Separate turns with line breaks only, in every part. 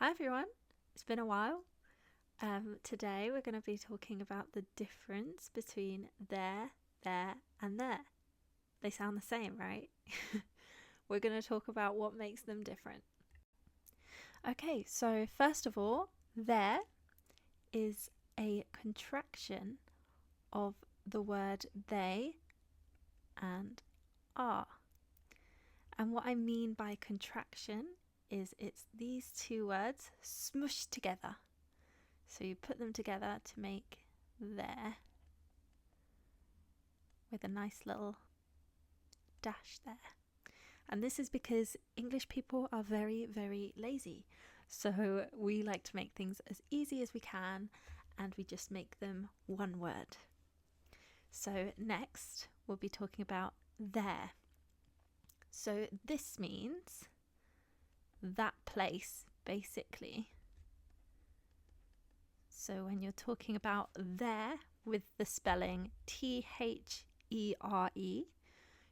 Hi everyone, it's been a while. Today we're going to be talking about the difference between there, and there. They sound the same, right? We're going to talk about what makes them different. Okay, so first of all, there is a contraction of the word they and are. And what I mean by contraction is it's these two words smushed together. So you put them together to make there with a nice little dash there. And this is because English people are very, very lazy. So we like to make things as easy as we can and we just make them one word. So next we'll be talking about there. So this means that place, basically. So when you're talking about there with the spelling T-H-E-R-E,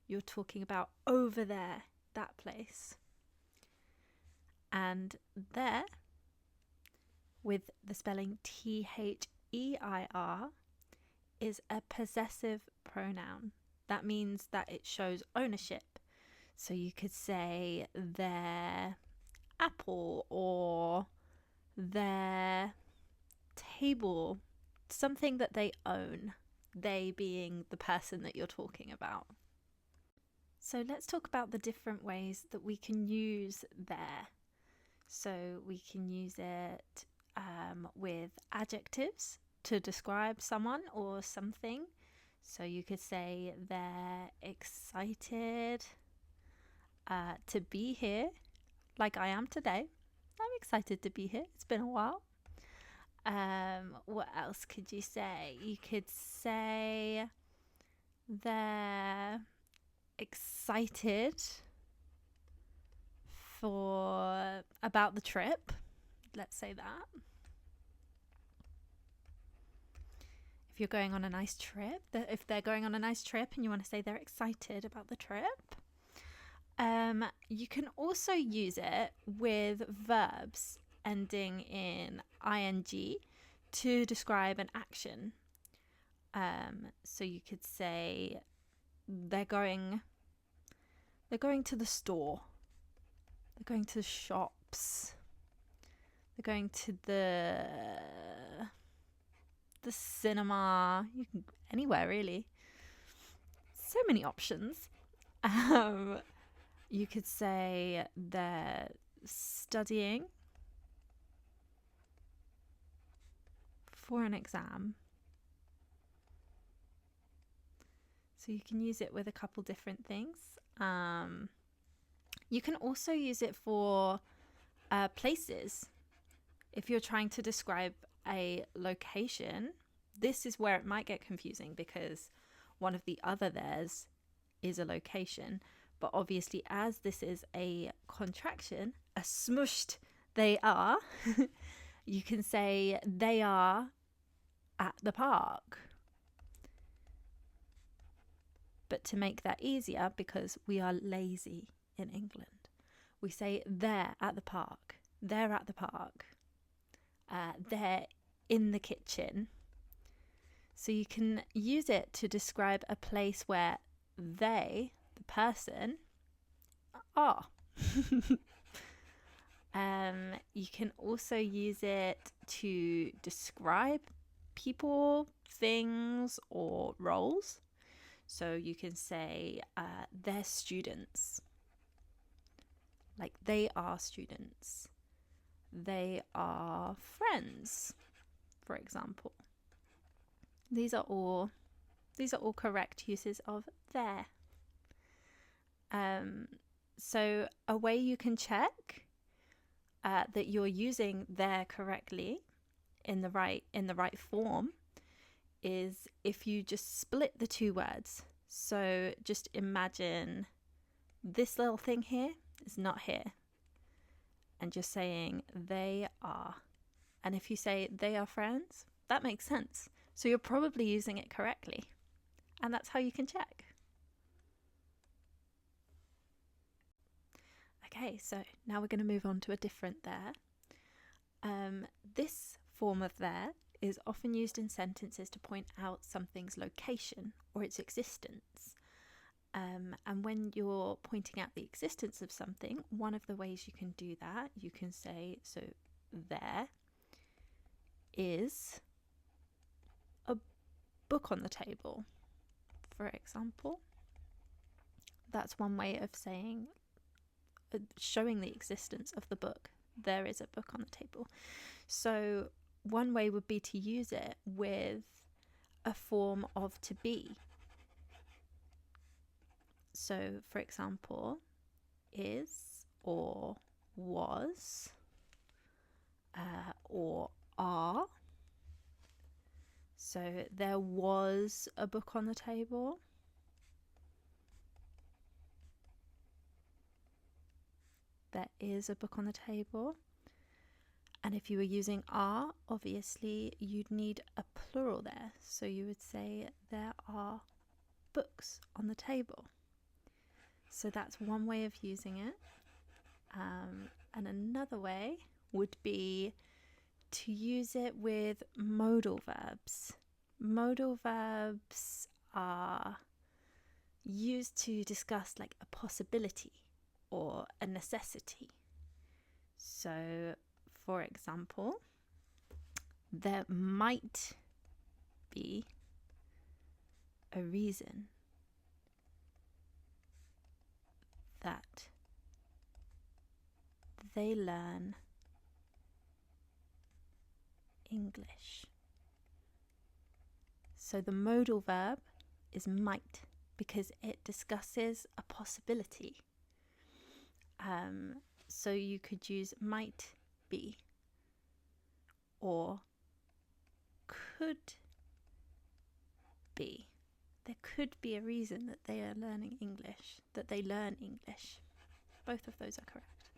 you're talking about over there, that place. And there with the spelling T-H-E-I-R is a possessive pronoun. That means that it shows ownership. So you could say their apple or their table, something that they own, they being the person that you're talking about. So let's talk about the different ways that we can use there. So we can use it with adjectives to describe someone or something. So you could say they're excited to be here, like I am today. I'm excited to be here. It's been a while. What else could you say? You could say they're excited about the trip. Let's say that. If you're going on a nice trip, if they're going on a nice trip and you want to say they're excited about the trip. You can also use it with verbs ending in ing to describe an action. So you could say they're going to the store, they're going to the shops, they're going to the cinema, you can anywhere really. So many options. You could say they're studying for an exam. So you can use it with a couple different things. You can also use it for places. If you're trying to describe a location, this is where it might get confusing because one of the other theirs is a location. But obviously, as this is a contraction, a smushed they are, you can say they are at the park. But to make that easier, because we are lazy in England, we say they're at the park. They're at the park. They're in the kitchen. So you can use it to describe a place where they, the person, are. You can also use it to describe people, things, or roles. So you can say they're students. Like they are students. They are friends, for example. These are all correct uses of there. So a way you can check that you're using there correctly in the right form is if you just split the two words. So just imagine this little thing here is not here, and just saying they are. And if you say they are friends, that makes sense. So you're probably using it correctly, and that's how you can check. Okay, so now we're going to move on to a different there. This form of there is often used in sentences to point out something's location or its existence. And when you're pointing out the existence of something, one of the ways you can do that, you can say, so there is a book on the table, for example. That's one way of saying, showing the existence of the book. There is a book on the table. So one way would be to use it with a form of to be. So, for example, is or was or are. So there was a book on the table. There is a book on the table. And if you were using are, obviously you'd need a plural there. So you would say there are books on the table. So that's one way of using it. And another way would be to use it with modal verbs. Modal verbs are used to discuss like a possibility or a necessity. So, for example, there might be a reason that they learn English. So the modal verb is might because it discusses a possibility. So you could use might be or could be. There could be a reason that they are learning English, that they learn English. Both of those are correct.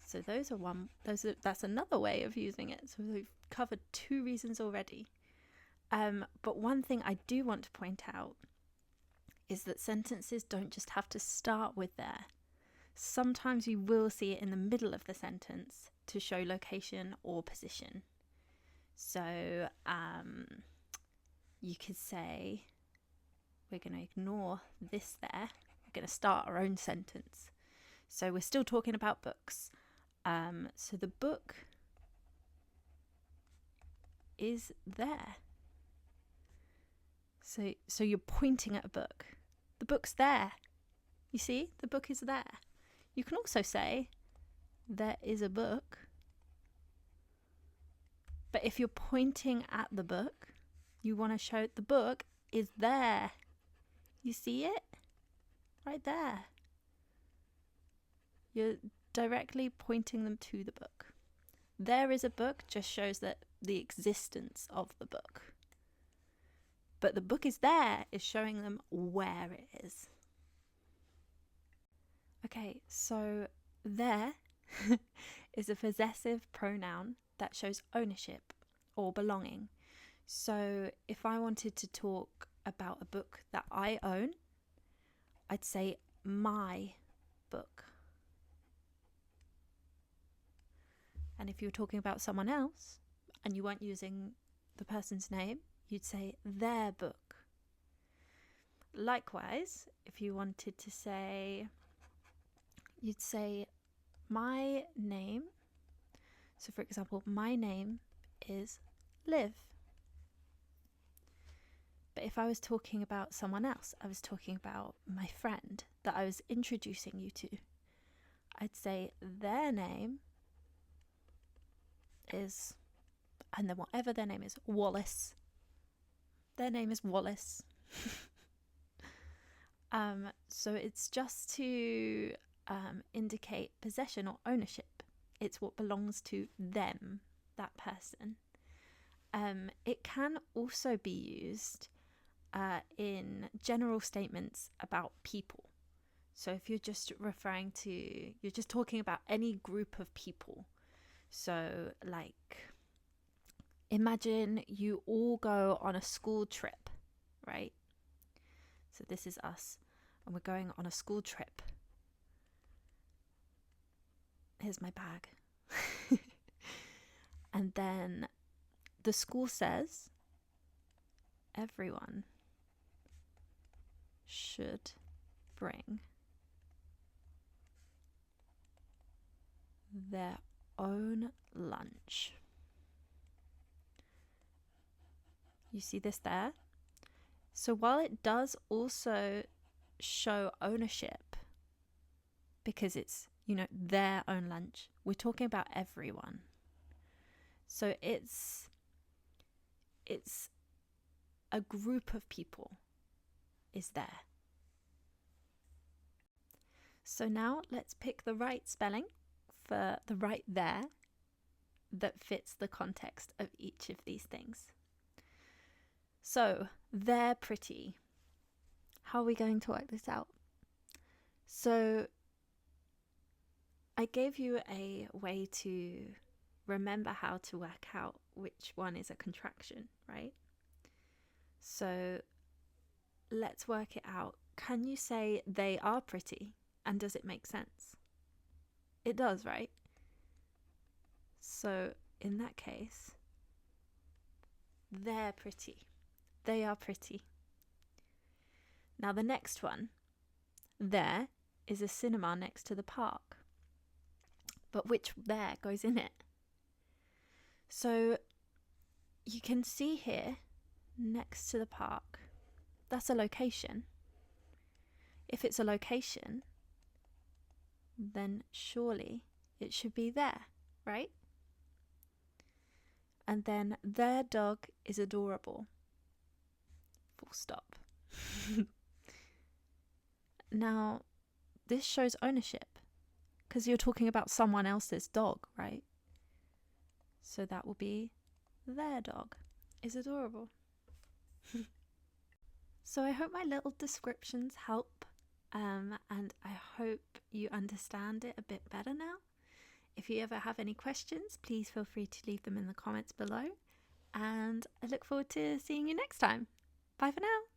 So that's another way of using it. So we've covered 2 reasons already. But one thing I do want to point out is that sentences don't just have to start with there. Sometimes you will see it in the middle of the sentence to show location or position. So you could say, we're going to ignore this there. We're going to start our own sentence. So we're still talking about books. So the book is there. So you're pointing at a book. The book's there. You see, the book is there. You can also say, there is a book. But if you're pointing at the book, you want to show the book is there. You see it? Right there. You're directly pointing them to the book. There is a book just shows that the existence of the book. But the book is there is showing them where it is. Okay, so there is a possessive pronoun that shows ownership or belonging. So if I wanted to talk about a book that I own, I'd say my book. And if you were talking about someone else and you weren't using the person's name, you'd say their book. Likewise, if you wanted to say, you'd say my name. So for example, my name is Liv. But if I was talking about someone else, I was talking about my friend that I was introducing you to, I'd say their name is, and then whatever their name is, Wallace. Their name is Wallace. So it's just to indicate possession or ownership. It's what belongs to them, that person. It can also be used in general statements about people. So if you're just you're just talking about any group of people. So like, imagine you all go on a school trip, right? So this is us, and we're going on a school trip. Here's my bag. And then the school says everyone should bring their own lunch. You see this there? So while it does also show ownership, because it's, their own lunch, we're talking about everyone. So it's a group of people is there. So now let's pick the right spelling for the right there that fits the context of each of these things. So, they're pretty. How are we going to work this out? So, I gave you a way to remember how to work out which one is a contraction, right? So, let's work it out. Can you say they are pretty? And does it make sense? It does, right? So, in that case, they're pretty. They are pretty. Now the next one, there is a cinema next to the park. But which there goes in it? So you can see here, next to the park, that's a location. If it's a location, then surely it should be there, right? And then their dog is adorable. Full stop. Now, this shows ownership because you're talking about someone else's dog, right? So that will be their dog is adorable. So I hope my little descriptions help, and I hope you understand it a bit better now. If you ever have any questions, please feel free to leave them in the comments below, and I look forward to seeing you next time. Bye for now.